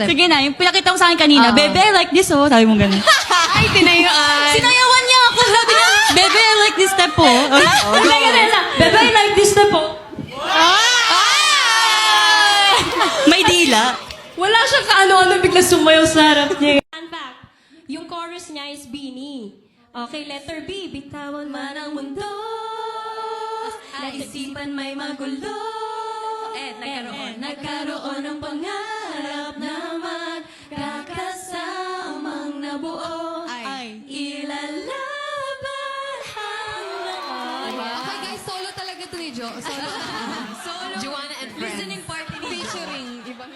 Sige na, yung pinakita mo sa akin kanina, bebe, I like this, oh. Sabi mo ganun. Ay, tinayuan. Sinayawan niya ako. Sabi niya, bebe, I like this step, oh. Bebe, I like this step, oh. May dila. Wala siyang kaano-ano, bigla sumayaw sa harap niya. Fun fact, yung chorus niya is Beanie. Okay, letter B. Bitawan man ang mundo, naisipan may magulo, nagkaroon ng pangarap na magkakasamang nabuo, ay ilalaban hanggang Okay guys, solo talaga ito ni Jo. Solo. Joanna and friends. listening party ni Featuring ibang...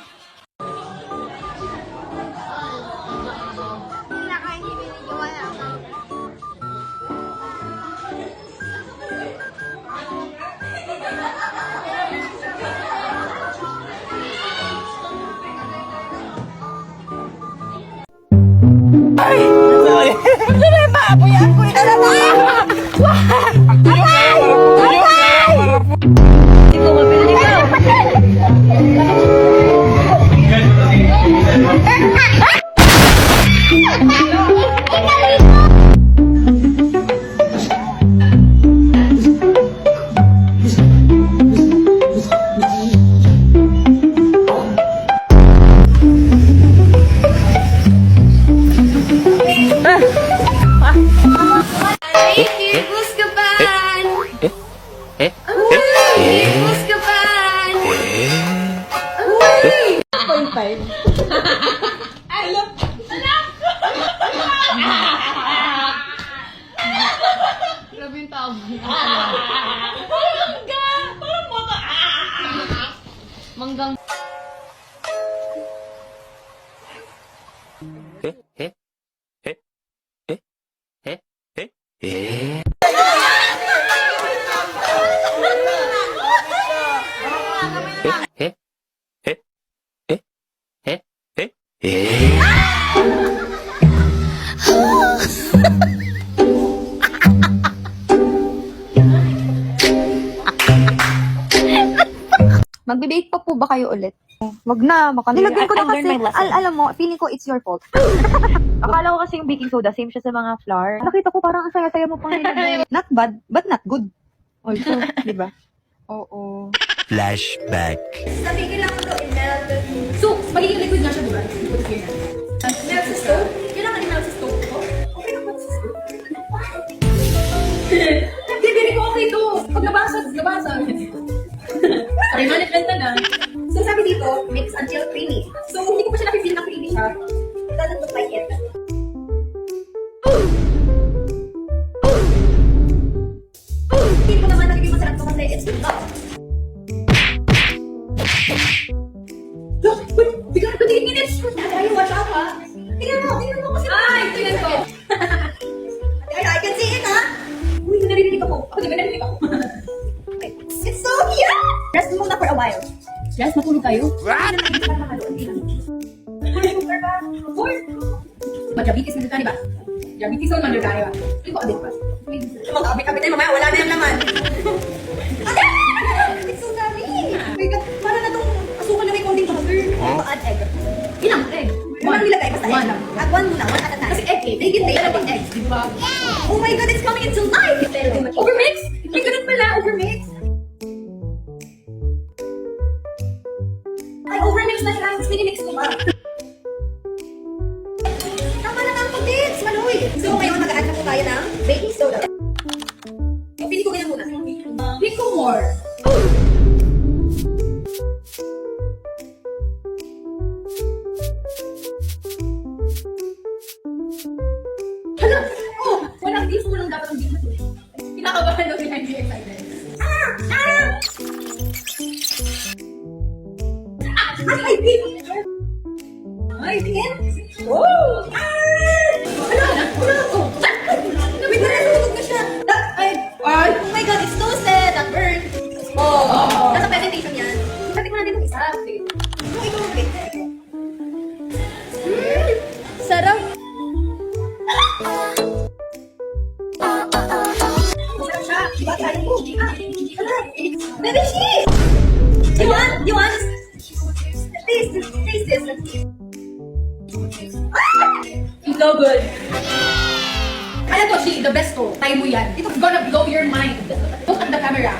Grabe yung tao. Manggang. Magbe-bake pa po ba kayo ulit? Wag na, nilagyan ko na kasi, alam mo, feeling ko it's your fault. Akala ko kasi yung baking soda, same siya sa mga flour. Nakita ko parang ang saya-saya mo pang nilagay. Not bad, but not good. Also, di ba? Oo. Flashback. Sabi kailangan daw i-melt. So, magiging liquid na siya, di ba? Liquid here na. Melt sa stove? Kailangan i-melt sa stove ko? Okay na ba sa stove? Hindi, bili ko okay to. Pag nabasag. Ay, maniplant na. So, sabi dito, mix until creamy. So, hindi ko pa siya napipil na creamy siya. It doesn't look like it. Hindi ko naman nagiging masarap to kasi it's enough. Look, wait, bigla na 28 minutes. Ay, watch out ha. Tingnan mo kasi. Ay, tingnan ko. I can see it ha. Uy, narinig ako. Narinig ako. It's so cute! Rest muna for a while. Yes, matulog kayo? Sugar ba? Diabetes na ba? Diabetes o manduraya ba? Hindi ko adit pa. Mag-abit-abit tayo mamaya, wala na yung laman. It's so dami! My God, para na itong asukal na may konting sugar. Ito, add egg. Ilang egg? One nilagay, basta egg. One lang. Add one muna, one at a time. Kasi egg eh. They can take Dalawang it. eggs, di ba? Oh my God, it's coming into life! Overmix? May ganun pala, overmix. Ay, overmix na siya. Tapos minimix ko pa. Tama na ang pag-mix, Manoy. So, ngayon mag-add na po tayo ng baking soda. Pili ko ganyan muna. Pick ko more. Hala! Oh! Walang beef mo lang dapat ang beef na tuloy. Kinakabahan daw sila, hindi excited. Ay, beef! Ay, tingin! Oh! Hala! Hala! Oh! Wait, nasunog na siya! Ay! Oh my God! It's toasted! That burned! Oh! Nasa presentation yan. Sabi ko natin itong isa. Ikaw, okay. Sarap! Masarap siya! Diba? Baby cheese! You want? Taste this. It's so good. Ano to, Shi? The best to. Try mo yan. It's gonna blow your mind. Look at the camera.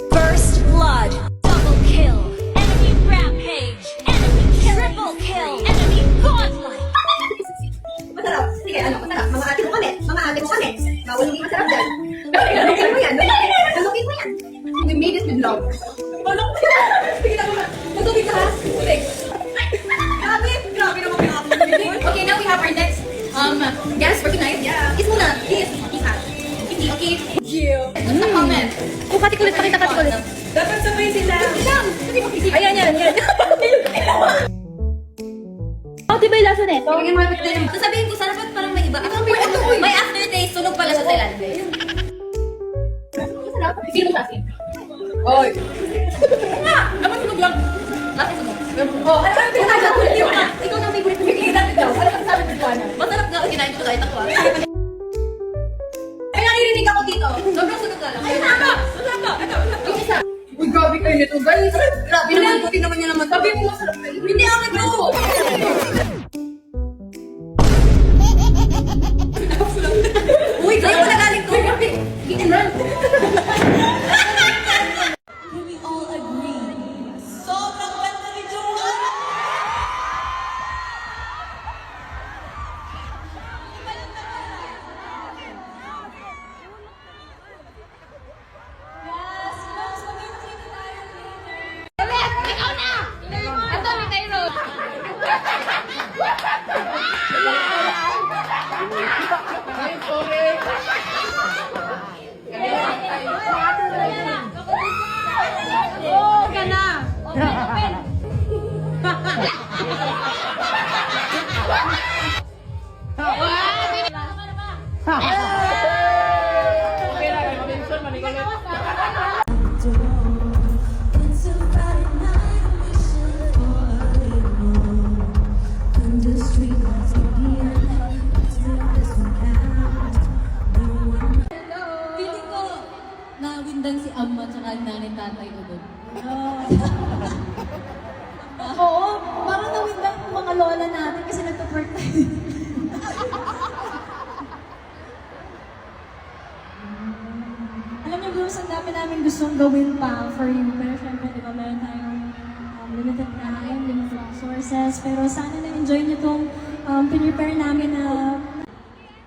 First blood, double kill, enemy rampage, enemy triple kill, enemy godlike. Masarap. Sige, masarap. Mga ate mo kami. Bawal hindi masarap dyan. Nalukin mo yan. We made it with love. Sige na muna. Matubig ka ha? Tubig. Grabe naman pinaka. Okay, now we have our next guest for tonight. Yeah. Kiss muna. Kiss. Kiss. Okay. What's the comment? Pakita ko ulit. Dapat sabay sila. Ayan. Oh, di ba yung laso neto? Sasabihin ko, sarap at parang may iba. May aftertaste, sunog pala sa Thailand. Masarap. Sino mo kasi? Oy. Nga! Dapat sunog lang. Bakit sunog? Oh, ikaw na favorite mo. Ano ang sabi ko dyan? Masarap nga. Kinain ko kahit ako. Ay, naririnig ako dito. Sobrang sunog ka lang. Ay, masarap. Yung isa. Uy, grabe kayo nito, guys. Grabe naman. Buti naman niya naman. Sabi mo masarap kayo. Hindi ako nag-go. Uy, kayo mo nagaling to. Eat and run. Can we all agree? Sobrang ganda ni Joanna! Yes, mas magkita tayo later. Ikaw na! Ito, may tayo. Feeling ko, nawindang si Amma tsaka nanay tatay ko doon. Oo, parang nawindang yung mga lola natin kasi nagpa-work tayo. Alam niyo, Bruce, ang dami namin gustong gawin pa for you. Pero syempre, di ba, meron tayong limited time, limited resources. Pero sana na-enjoy niyo itong pinrepare namin na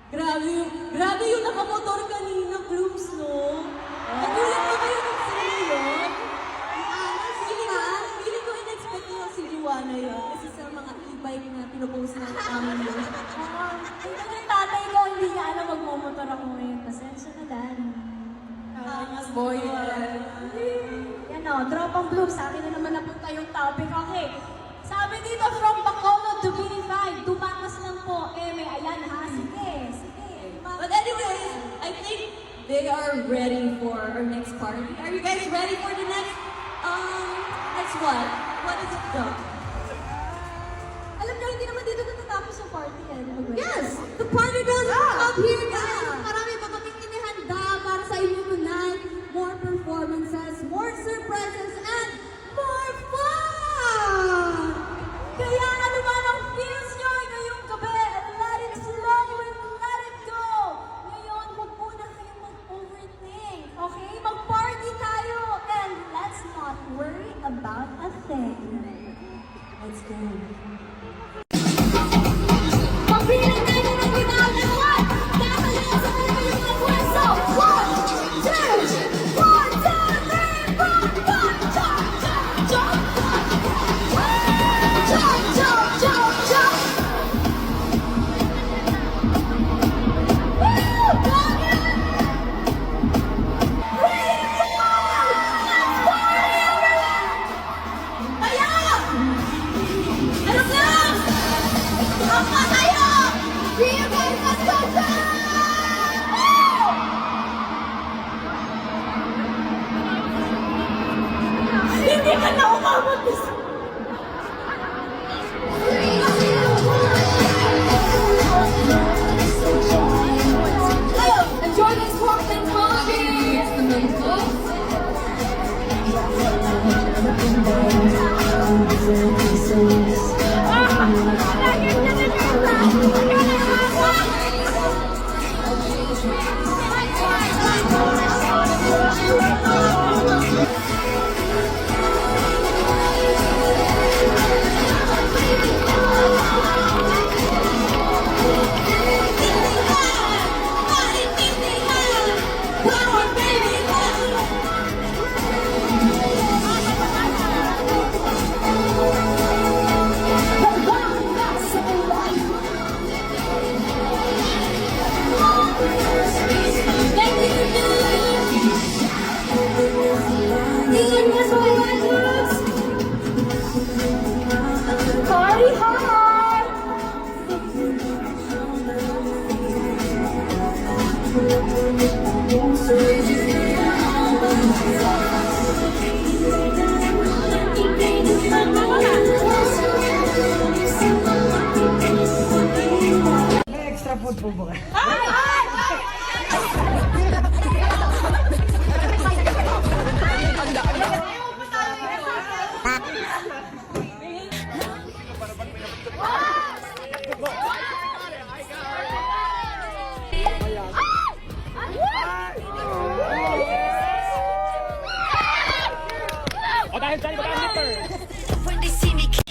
Grabe yung nakamotor kanina, Blooms, no? Nagulat ko kayo kung sino yun? Feeling ko in-expect ko si Joanna yun. Kasi sa mga e-bike na pinupost na namin yun. ito yung tatay ko, hindi niya alam magmumotor ako ngayon. Pasensya na, Dan. Boy. Yan o, Tropang Bloom, sa akin na naman napunta yung topic. Okay, sabi dito from Bacolod to B5, tumakas lang po. May ayan ha, sige. But anyway, I think they are ready for our next party. Are you guys ready for the next what? What is it called? Alam niyo, hindi naman dito natatapos yung party eh. Di ba, Gwen? Yes! The party doesn't stop here, guys! Marami pa kaming inihanda para sa inyo tonight. More performances, more surprises, and more fun! Kaya ano man ang feels nyo ngayong gabi, let it flow and let it go! Ngayon, huwag muna kayong mag-overthink, okay? Mag-party tayo and let's not worry about a thing. Let's go. Pagbilang tayo ng without a one! Kakalayan sa mga yung mga pwesto! 1, 2, 1, 2, 3, 4, 5! Jump, jump, jump! Jump, jump, jump, jump! Woo! Doggy! Ready to go! Let's party, everyone! Kaya! Ano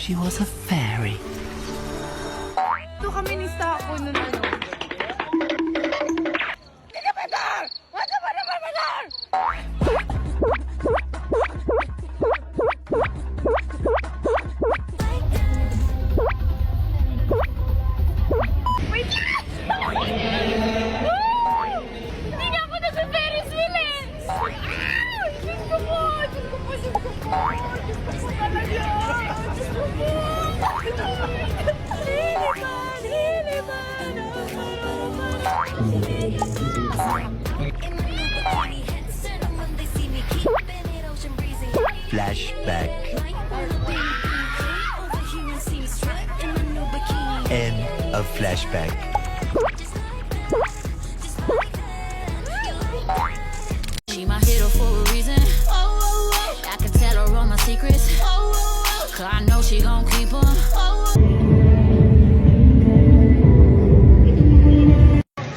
She was a fairy. Ito kami ni Stako nun ano. Hindi nga ako nag-Ferris wheel eh! Diyos ko po! Diyos ko po! Diyos ko po! Diyos ko po talaga! Diyos ko po! Flashback. End of flashback. She my hero for a reason. I can tell her all my secrets. Cause I know she gon' keep them.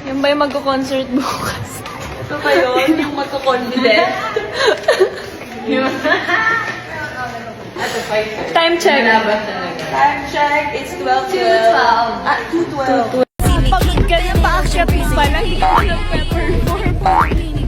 Yung ba yung magko-concert bukas? Ito kayo, yung magko-confident. Time check. Time check, it's 12:12. 2:12. Pagod ka na, paakyat mo pa lang, hindi ka na nag-perform.